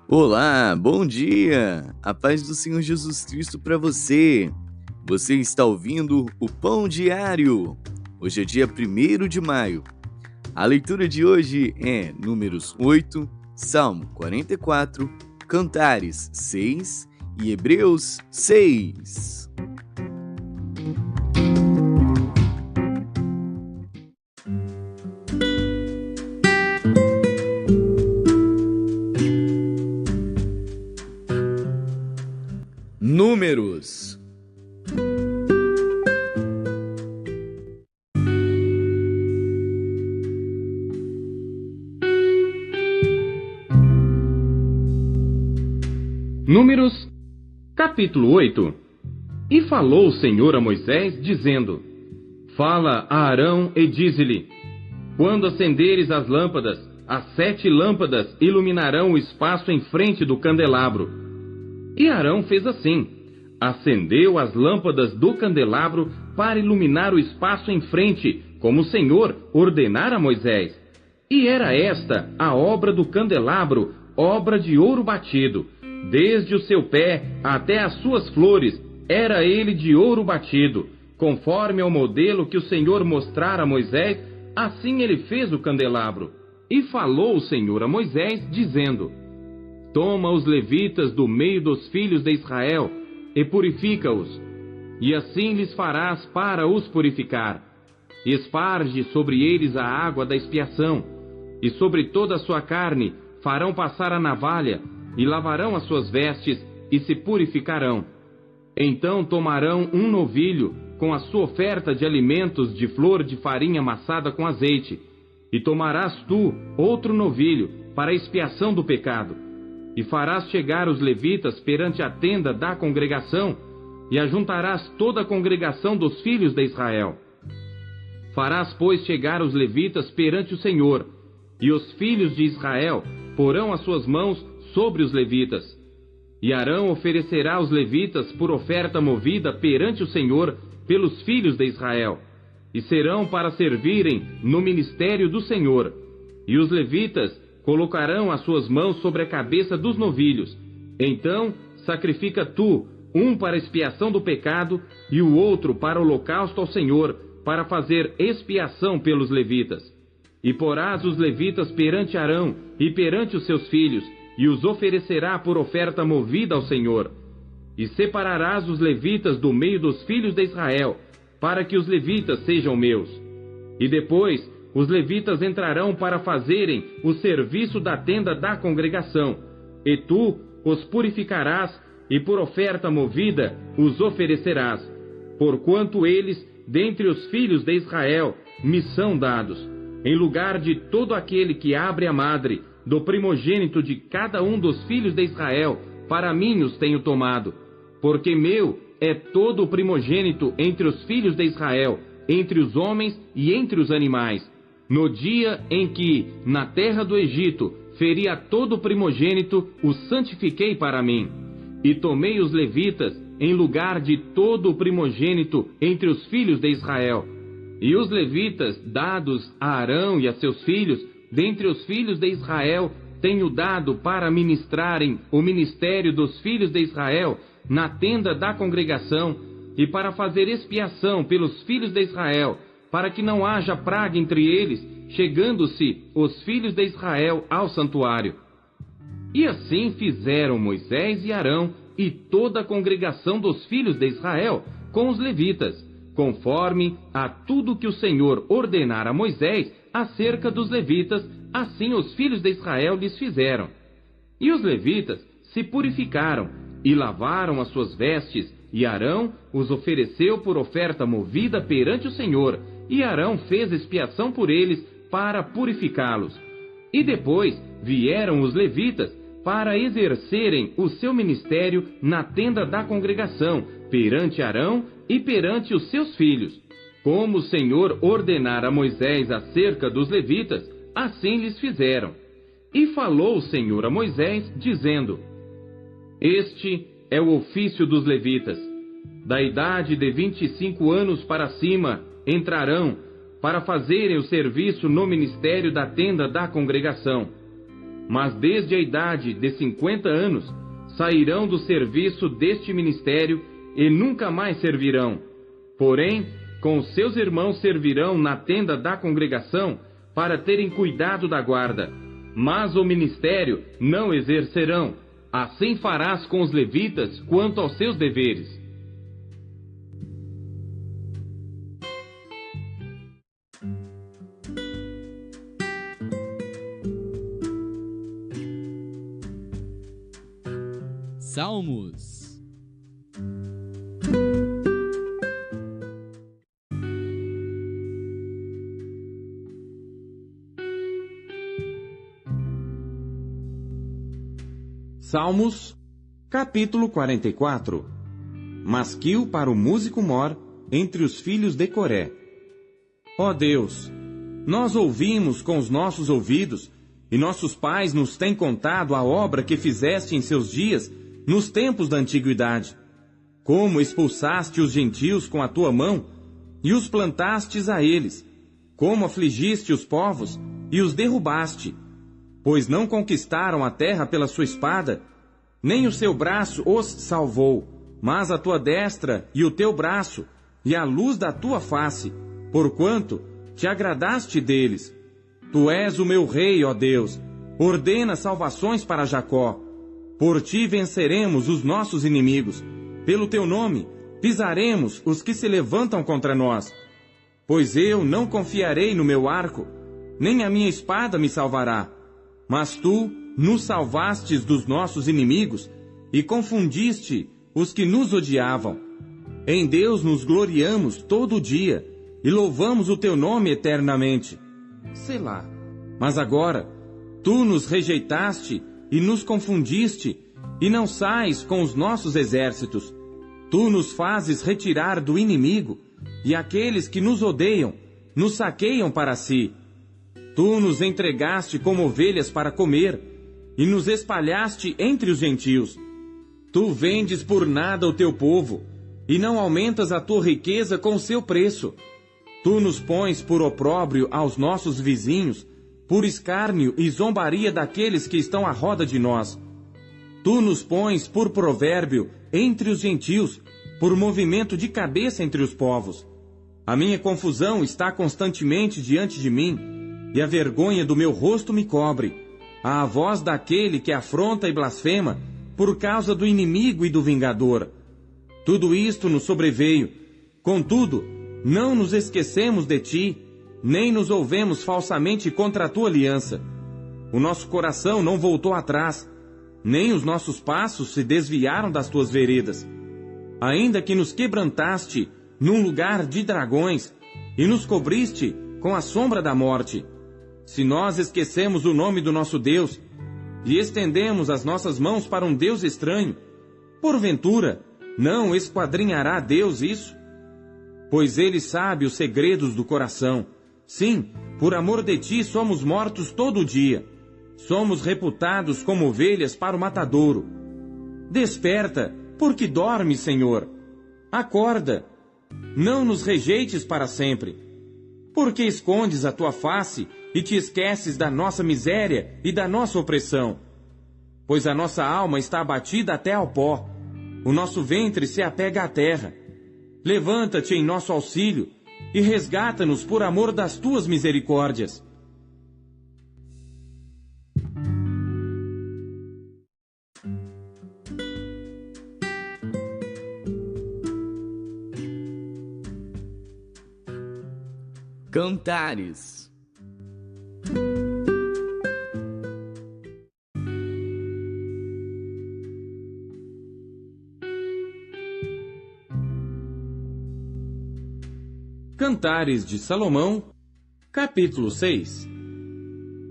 Olá, bom dia! A paz do Senhor Jesus Cristo para você. Você está ouvindo o Pão Diário. Hoje é dia 1º de maio. A leitura de hoje é Números 8, Salmo 44, Cantares 6 e Hebreus 6. Números. Números, capítulo 8. E falou o Senhor a Moisés, dizendo: Fala a Arão e dize-lhe: Quando acenderes as lâmpadas, as 7 lâmpadas iluminarão o espaço em frente do candelabro. E Arão fez assim: acendeu as lâmpadas do candelabro para iluminar o espaço em frente, como o Senhor ordenara a Moisés. E era esta a obra do candelabro, obra de ouro batido. Desde o seu pé até as suas flores, era ele de ouro batido. Conforme ao modelo que o Senhor mostrara a Moisés, assim ele fez o candelabro. E falou o Senhor a Moisés, dizendo: Toma os levitas do meio dos filhos de Israel e purifica-os, e assim lhes farás para os purificar. Esparge sobre eles a água da expiação, e sobre toda a sua carne farão passar a navalha, e lavarão as suas vestes, e se purificarão. Então tomarão um novilho, com a sua oferta de alimentos de flor de farinha amassada com azeite, e tomarás tu outro novilho, para a expiação do pecado, e farás chegar os levitas perante a tenda da congregação, e ajuntarás toda a congregação dos filhos de Israel. Farás, pois, chegar os levitas perante o Senhor, e os filhos de Israel porão as suas mãos sobre os levitas. E Arão oferecerá os levitas por oferta movida perante o Senhor pelos filhos de Israel, e serão para servirem no ministério do Senhor. E os levitas colocarão as suas mãos sobre a cabeça dos novilhos. Então sacrifica tu, um para expiação do pecado, e o outro para holocausto ao Senhor, para fazer expiação pelos levitas. E porás os levitas perante Arão e perante os seus filhos, e os oferecerá por oferta movida ao Senhor. E separarás os levitas do meio dos filhos de Israel, para que os levitas sejam meus. E depois os levitas entrarão para fazerem o serviço da tenda da congregação, e tu os purificarás, e por oferta movida os oferecerás, porquanto eles, dentre os filhos de Israel, me são dados, em lugar de todo aquele que abre a madre, do primogênito de cada um dos filhos de Israel, para mim os tenho tomado, porque meu é todo o primogênito entre os filhos de Israel, entre os homens e entre os animais. No dia em que, na terra do Egito, feri a todo o primogênito, o santifiquei para mim. E tomei os levitas em lugar de todo o primogênito entre os filhos de Israel. E os levitas, dados a Arão e a seus filhos, dentre os filhos de Israel, tenho dado para ministrarem o ministério dos filhos de Israel na tenda da congregação, e para fazer expiação pelos filhos de Israel, para que não haja praga entre eles, chegando-se os filhos de Israel ao santuário. E assim fizeram Moisés e Arão e toda a congregação dos filhos de Israel com os levitas, conforme a tudo que o Senhor ordenara a Moisés acerca dos levitas, assim os filhos de Israel lhes fizeram. E os levitas se purificaram e lavaram as suas vestes, e Arão os ofereceu por oferta movida perante o Senhor, e Arão fez expiação por eles para purificá-los. E depois vieram os levitas para exercerem o seu ministério na tenda da congregação, perante Arão e perante os seus filhos. Como o Senhor ordenara a Moisés acerca dos levitas, assim lhes fizeram. E falou o Senhor a Moisés, dizendo: Este é o ofício dos levitas. Da idade de 25 anos para cima entrarão para fazerem o serviço no ministério da tenda da congregação. mas desde a idade de 50 anos sairão do serviço deste ministério e nunca mais servirão. Porém, com seus irmãos servirão na tenda da congregação para terem cuidado da guarda. Mas o ministério não exercerão. Assim farás com os levitas quanto aos seus deveres. Salmos. Salmos, capítulo 44. Masquil para o músico mor entre os filhos de Coré. Ó Deus, nós ouvimos com os nossos ouvidos, e nossos pais nos têm contado a obra que fizeste em seus dias, nos tempos da antiguidade. Como expulsaste os gentios com a tua mão, e os plantastes a eles. Como afligiste os povos, e os derrubaste. Pois não conquistaram a terra pela sua espada, nem o seu braço os salvou, mas a tua destra e o teu braço, e a luz da tua face, porquanto te agradaste deles. Tu és o meu rei, ó Deus, ordena salvações para Jacó. Por ti venceremos os nossos inimigos, pelo teu nome pisaremos os que se levantam contra nós. Pois eu não confiarei no meu arco, nem a minha espada me salvará. Mas tu nos salvastes dos nossos inimigos e confundiste os que nos odiavam. Em Deus nos gloriamos todo dia e louvamos o teu nome eternamente. Selá. Mas agora, tu nos rejeitaste e nos confundiste e não sais com os nossos exércitos. Tu nos fazes retirar do inimigo e aqueles que nos odeiam nos saqueiam para si. Tu nos entregaste como ovelhas para comer, e nos espalhaste entre os gentios. Tu vendes por nada o teu povo, e não aumentas a tua riqueza com o seu preço. Tu nos pões por opróbrio aos nossos vizinhos, por escárnio e zombaria daqueles que estão à roda de nós. Tu nos pões por provérbio entre os gentios, por movimento de cabeça entre os povos. A minha confusão está constantemente diante de mim, e a vergonha do meu rosto me cobre, à voz daquele que afronta e blasfema, por causa do inimigo e do vingador. Tudo isto nos sobreveio. Contudo, não nos esquecemos de ti, nem nos ouvemos falsamente contra a tua aliança. O nosso coração não voltou atrás, nem os nossos passos se desviaram das tuas veredas. Ainda que nos quebrantaste num lugar de dragões, e nos cobriste com a sombra da morte. Se nós esquecemos o nome do nosso Deus, e estendemos as nossas mãos para um Deus estranho, porventura, não esquadrinhará Deus isso? Pois Ele sabe os segredos do coração. Sim, por amor de ti somos mortos todo dia. Somos reputados como ovelhas para o matadouro. Desperta, porque dormes, Senhor. Acorda, não nos rejeites para sempre. Porque escondes a tua face e te esqueces da nossa miséria e da nossa opressão? Pois a nossa alma está abatida até ao pó. O nosso ventre se apega à terra. Levanta-te em nosso auxílio e resgata-nos por amor das tuas misericórdias. Cantares. Cantares de Salomão, capítulo 6.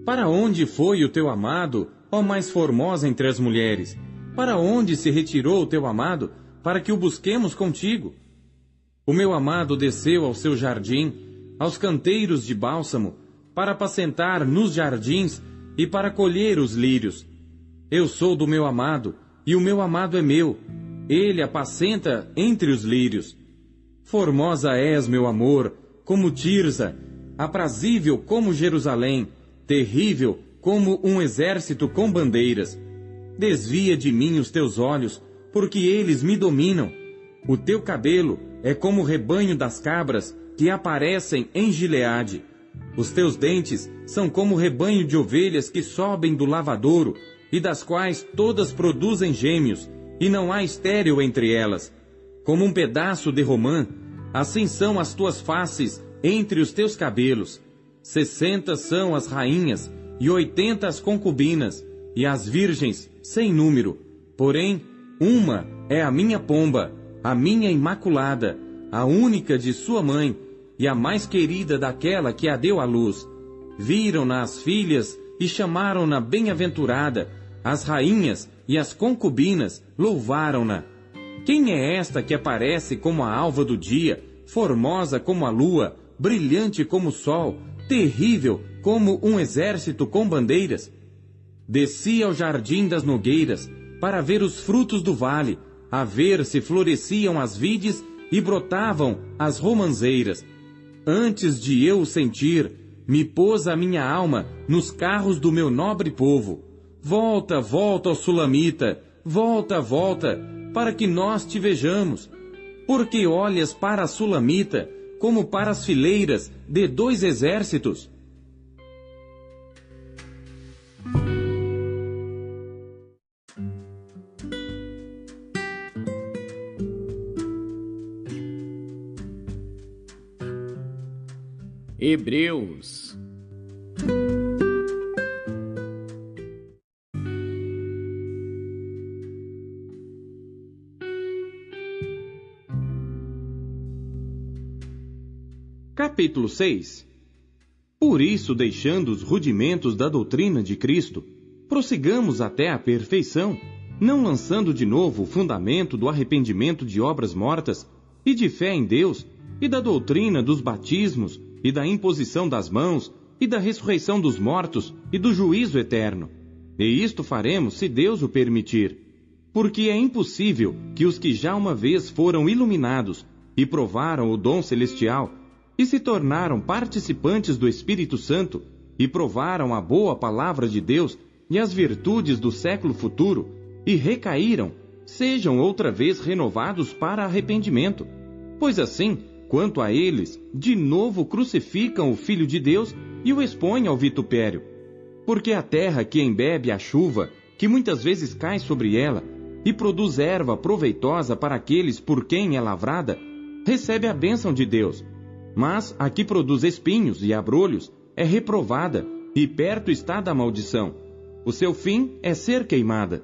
Para onde foi o teu amado, ó mais formosa entre as mulheres? Para onde se retirou o teu amado, para que o busquemos contigo? O meu amado desceu ao seu jardim, aos canteiros de bálsamo, para apacentar nos jardins e para colher os lírios. Eu sou do meu amado, e o meu amado é meu. Ele apacenta entre os lírios. Formosa és, meu amor, como Tirza, aprazível como Jerusalém, terrível como um exército com bandeiras. Desvia de mim os teus olhos, porque eles me dominam. O teu cabelo é como o rebanho das cabras que aparecem em Gileade. Os teus dentes são como o rebanho de ovelhas que sobem do lavadouro, e das quais todas produzem gêmeos, e não há estéril entre elas. Como um pedaço de romã, assim são as tuas faces entre os teus cabelos. 60 são as rainhas, e 80 as concubinas, e as virgens sem número. Porém, uma é a minha pomba, a minha imaculada, a única de sua mãe, e a mais querida daquela que a deu à luz. Viram-na as filhas, e chamaram-na bem-aventurada. As rainhas e as concubinas louvaram-na. Quem é esta que aparece como a alva do dia, formosa como a lua, brilhante como o sol, terrível como um exército com bandeiras? Desci ao jardim das nogueiras, para ver os frutos do vale, a ver se floresciam as vides e brotavam as romanzeiras. Antes de eu o sentir, me pôs a minha alma nos carros do meu nobre povo. Volta, volta, ó Sulamita, volta, volta, para que nós te vejamos. Porque olhas para a Sulamita como para as fileiras de 2 exércitos? Hebreus. Capítulo 6. Por isso, deixando os rudimentos da doutrina de Cristo, prossigamos até a perfeição, não lançando de novo o fundamento do arrependimento de obras mortas e de fé em Deus, e da doutrina dos batismos, e da imposição das mãos, e da ressurreição dos mortos, e do juízo eterno. E isto faremos se Deus o permitir. Porque é impossível que os que já uma vez foram iluminados, e provaram o dom celestial, e se tornaram participantes do Espírito Santo, e provaram a boa palavra de Deus, e as virtudes do século futuro, e recaíram, sejam outra vez renovados para arrependimento. Pois assim, quanto a eles, de novo crucificam o Filho de Deus e o expõem ao vitupério. Porque a terra que embebe a chuva, que muitas vezes cai sobre ela, e produz erva proveitosa para aqueles por quem é lavrada, recebe a bênção de Deus. Mas a que produz espinhos e abrolhos é reprovada, e perto está da maldição. O seu fim é ser queimada.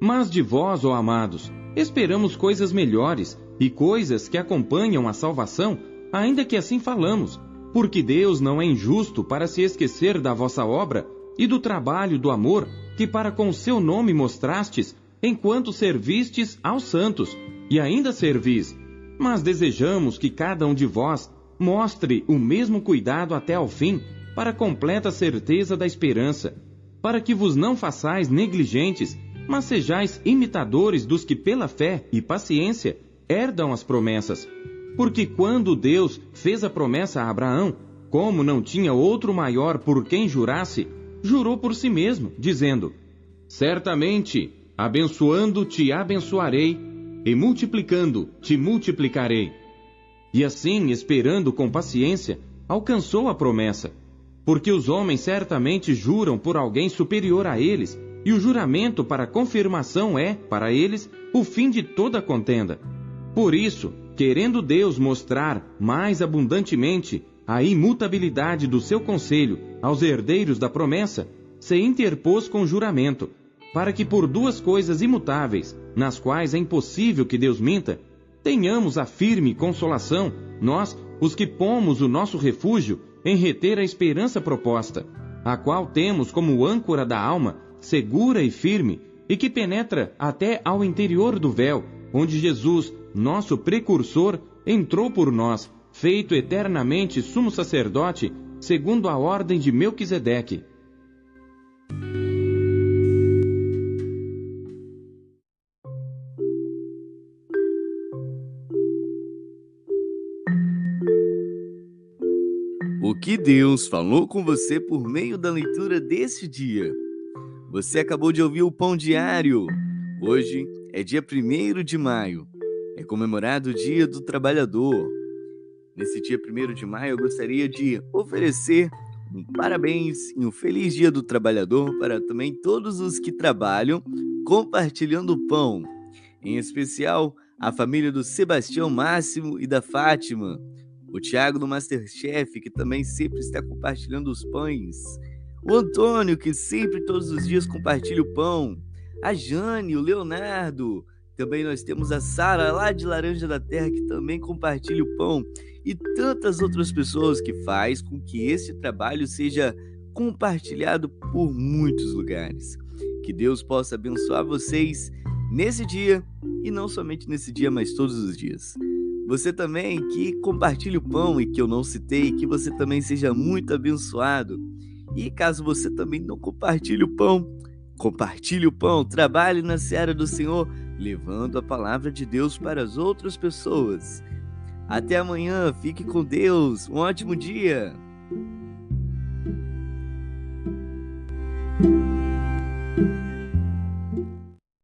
Mas de vós, ó amados, esperamos coisas melhores, e coisas que acompanham a salvação, ainda que assim falamos, porque Deus não é injusto para se esquecer da vossa obra e do trabalho do amor que para com o seu nome mostrastes, enquanto servistes aos santos, e ainda servis. Mas desejamos que cada um de vós mostre o mesmo cuidado até ao fim, para a completa certeza da esperança, para que vos não façais negligentes, mas sejais imitadores dos que pela fé e paciência herdam as promessas. Porque quando Deus fez a promessa a Abraão, como não tinha outro maior por quem jurasse, jurou por si mesmo, dizendo: certamente, abençoando te abençoarei, e multiplicando te multiplicarei. E assim, esperando com paciência, alcançou a promessa. Porque os homens certamente juram por alguém superior a eles, e o juramento para confirmação é, para eles, o fim de toda contenda. Por isso, querendo Deus mostrar mais abundantemente a imutabilidade do seu conselho aos herdeiros da promessa, se interpôs com juramento, para que por 2 coisas imutáveis, nas quais é impossível que Deus minta, tenhamos a firme consolação, nós, os que pomos o nosso refúgio em reter a esperança proposta, a qual temos como âncora da alma, segura e firme, e que penetra até ao interior do véu, onde Jesus, nosso precursor, entrou por nós, feito eternamente sumo sacerdote, segundo a ordem de Melquisedeque. O que Deus falou com você por meio da leitura deste dia. Você acabou de ouvir o Pão Diário. Hoje é dia 1º de maio. É comemorado o Dia do Trabalhador. Nesse dia 1º de maio, eu gostaria de oferecer um parabéns e um feliz Dia do Trabalhador para também todos os que trabalham compartilhando o pão. Em especial, a família do Sebastião Máximo e da Fátima. O Thiago do Masterchef, que também sempre está compartilhando os pães. O Antônio, que sempre, todos os dias, compartilha o pão. A Jane, o Leonardo. Também nós temos a Sara, lá de Laranja da Terra, que também compartilha o pão. E tantas outras pessoas que faz com que esse trabalho seja compartilhado por muitos lugares. Que Deus possa abençoar vocês nesse dia, e não somente nesse dia, mas todos os dias. Você também que compartilhe o pão e que eu não citei, que você também seja muito abençoado. E caso você também não compartilhe o pão, compartilhe o pão, trabalhe na seara do Senhor, levando a palavra de Deus para as outras pessoas. Até amanhã, fique com Deus, um ótimo dia!